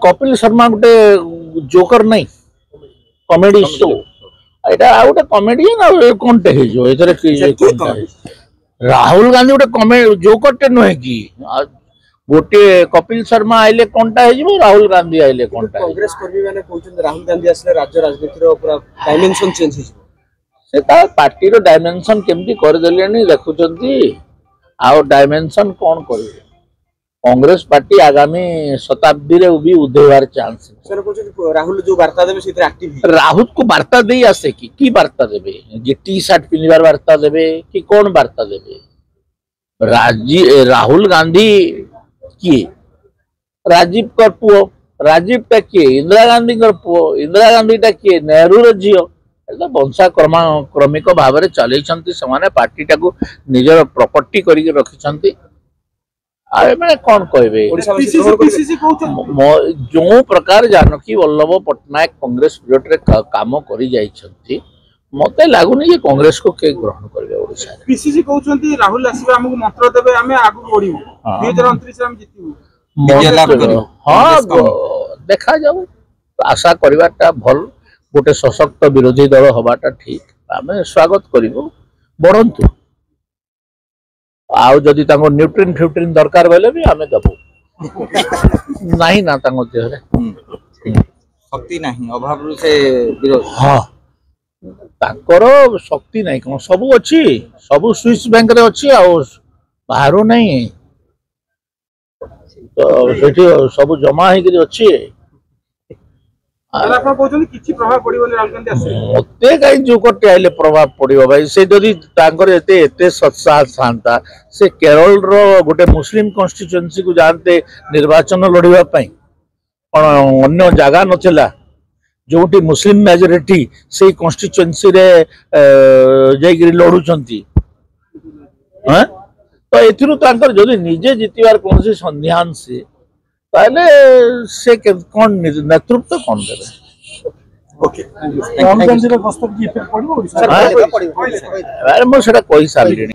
कपिल शर्मा गोटे जोकर नहीं comedy show यहाँ गोटे कमेडियन कौनटे राहुल गांधी गोटे कमेडी जोकरटे नुहे कि गोटे कपिल शर्मा आइले कौनटा हो राहुल गांधी आइले कौनटा कांग्रेस कर्मी माने कहउछन राहुल गांधी आसले राज्य राजनीति रो पूरा डायमेंशन चेंज हो से ता पार्टी रो डायमेंशन केमती कर देलेनी देखुचंती आ डायमेंशन कौन करिवे कांग्रेस पार्टी आगामी शताब्दी रे भी उदयवार चांस सर कहउछन राहुल जो वार्ता देबे सेते एक्टिव राहुल को वार्ता दे आसे की वार्ता देबे जे टी शर्ट पिनिबार वार्ता देबे कि कौन वार्ता देबे राहुल गांधी किए राजीव कर पुओ राजीव टा किए इंदिरा गांधी कर पुओ इंदिरा गांधी टा किए नेहरू रो झियो वंशा क्रमिक भाव में चलई पार्टी टाको निजर प्रॉपर्टी करके रखिछंती मैंने कौन कहे जो प्रकार जानकी वल्लभ पट्टनायक कांग्रेस पीरियड रे काम करी जाइछंती मते लागुनी जे कांग्रेस को के ग्रहण करबे ओडिसा रे पीसीसी कहउछंती राहुल आसीबे हमहु मंत्र देबे हमें आगु बढ़िबो 2029 हम जितिबो हां देखा जाऊ आशा करबाटा भल गोटे सशक्त विरोधी दल हवाटा ठीक आम स्वागत करूँ बढ़ंतु आउ जदि न्यूट्रिन फ्यूट्रिन दरकार बेले भी आम दबू नहीं ना देह शक्ति नहीं अभाव से विरोध हाँ ताकर शक्ति नहीं कौन सबू अच्छी सबू स्विस बैंक रे अच्छी बाहर नहीं तो सेठी सब जमा होकर अच्छी मते कहीं जोकरटे आइले प्रभाव पड़ो भाई से जदि सत्साहस था से केरल रो गोटे मुस्लिम कॉन्स्टिट्यूएंसी को जानते निर्वाचन लड़िबा पई अन्य जगह नथिला जोटी मुस्लिम मेजोरिटी से कॉन्स्टिट्यूएंसी रे जाई लड़ुचंती हां तो एथिरु तांकर जदि निजे जितिबार कोनसी संध्यान से ताले से कौन नेतृत्व कौन देवे ओके राहुल गांधी रो गस्त की इफेक्ट पड़ो ओडिसा अरे मो सेटा कहि सारिलेनी।